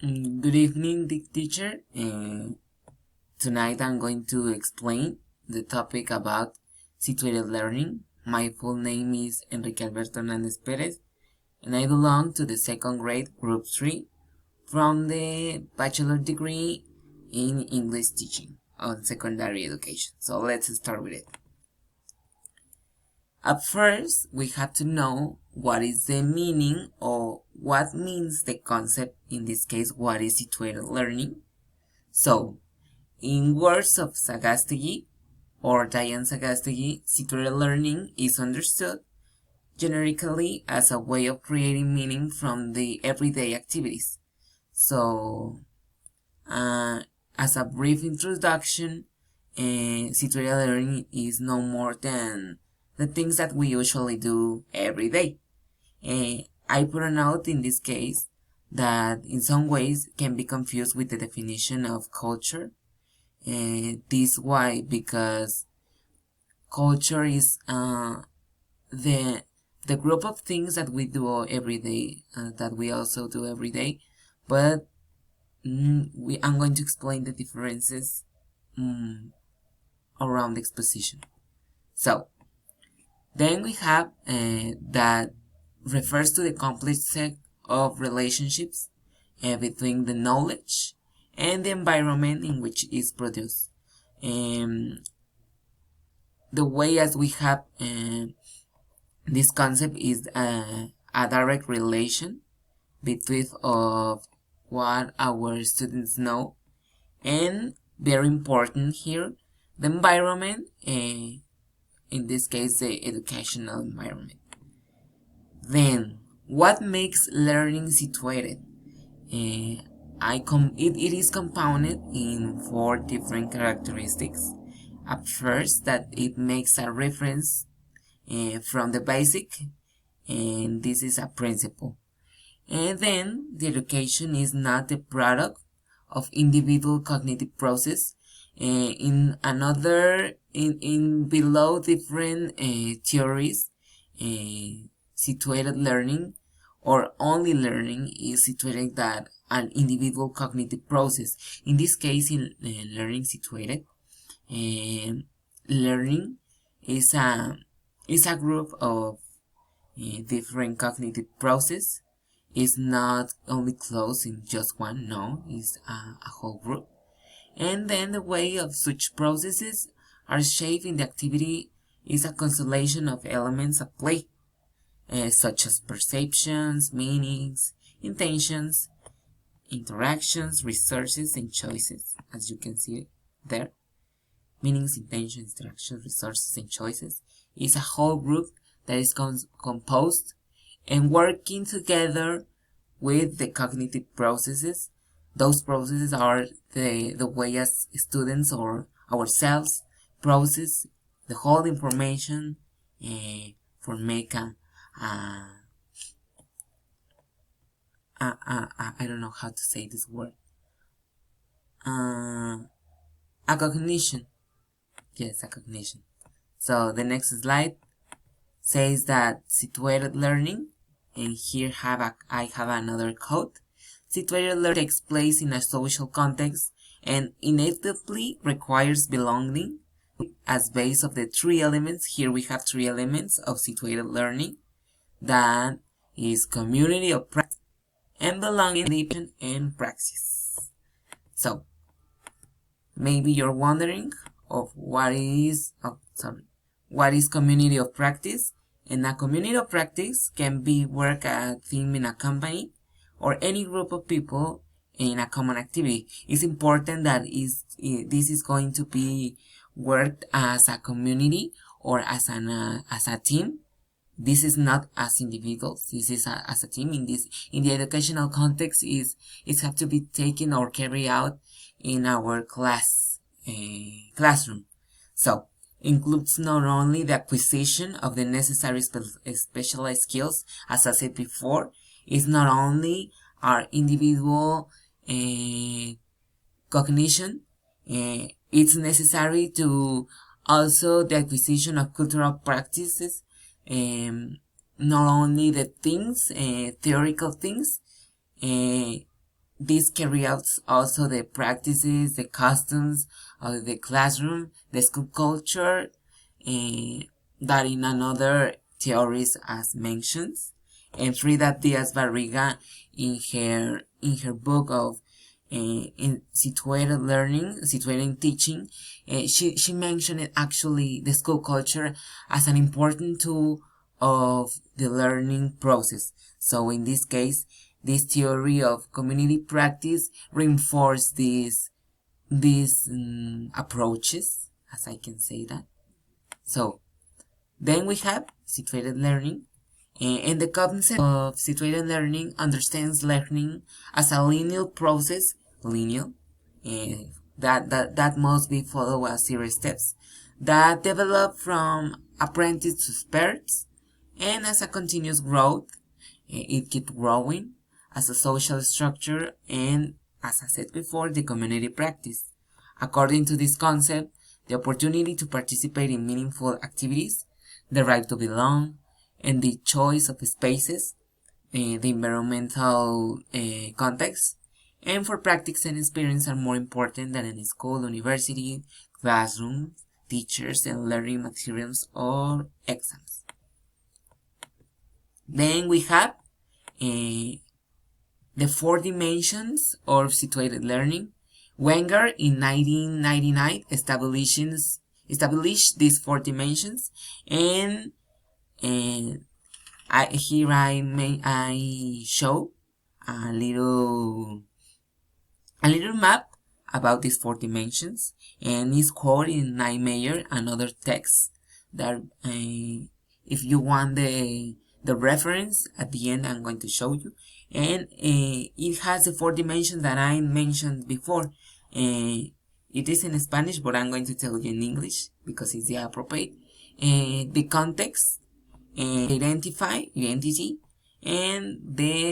Good evening, teacher. Tonight I'm going to explain the topic about situated learning. My full name is Enrique Alberto Hernández Perez, and I belong to the second grade, Group 3, from the bachelor degree in English teaching on secondary education. So let's start with it. At first, we have to know what is the meaning or what means the concept, in this case, what is situated learning. So, in words of Sagastugi or Diane Sagastugi, situated learning is understood generically as a way of creating meaning from the everyday activities. So, as a brief introduction, situated learning is no more than the things that we usually do every day. I put a note in this case that in some ways can be confused with the definition of culture. This why, because culture is the group of things that we do every day, that we also do every day, but I'm going to explain the differences around the exposition. So, then we have that refers to the complex set of relationships between the knowledge and the environment in which it is produced. The way as we have this concept is a direct relation between of what our students know, and very important here, the environment, in this case the educational environment. Then, what makes learning situated? It is compounded in 4 different characteristics. At first, that it makes a reference from the basic, and this is a principle. And then, the education is not the product of individual cognitive process. In below different theories, situated learning or only learning is situated that an individual cognitive process. In this case, in learning situated, learning is a group of different cognitive process. It's not only closed in just one, no, it's a whole group. And then the way of such processes are shaped in the activity is a constellation of elements at play, such as perceptions, meanings, intentions, interactions, resources, and choices, as you can see there. Meanings, intentions, interactions, resources, and choices is a whole group that is composed and working together with the cognitive processes. Those processes are the way as students or ourselves process the whole information for make I don't know how to say this word. A cognition. Yes, a cognition. So the next slide says that situated learning, and here I have another quote. Situated learning takes place in a social context and inevitably requires belonging as base of the 3 elements. Here we have 3 elements of situated learning. That is community of practice and belonging and praxis. So, maybe you're wondering of what is community of practice. And a community of practice can be work a team in a company or any group of people in a common activity. It's important that this is going to be worked as a community or as a team. This is not as individuals. This is as a team. In the educational context, it have to be taken or carried out in our classroom. So, includes not only the acquisition of the necessary specialized skills, as I said before, it's not only our individual cognition, it's necessary to also the acquisition of cultural practices, not only the things, theoretical things, this carry out also the practices, the customs of the classroom, the school culture, that in another theories as mentions. And Frida Diaz Barriga in her book of in situated learning, situated teaching, she mentioned actually the school culture as an important tool of the learning process. So in this case, this theory of community practice reinforced these approaches, as I can say that. So then we have situated learning, and the concept of situated learning understands learning as a linear process, that must be followed as series steps that develop from apprentice to experts, and as a continuous growth. It keeps growing as a social structure, and as I said before, the community practice. According to this concept, the opportunity to participate in meaningful activities, the right to belong, and the choice of spaces, the environmental context, and for practice and experience are more important than in school, university, classroom, teachers, and learning materials or exams. Then we have the 4 dimensions of situated learning. Wenger in 1999 established these 4 dimensions, and I show a little map about these 4 dimensions, and it's quoted in Niemeyer and other texts that if you want the reference at the end, I'm going to show you. And it has the 4 dimensions that I mentioned before. It is in Spanish, but I'm going to tell you in English because it's the appropriate. The context, identity, and the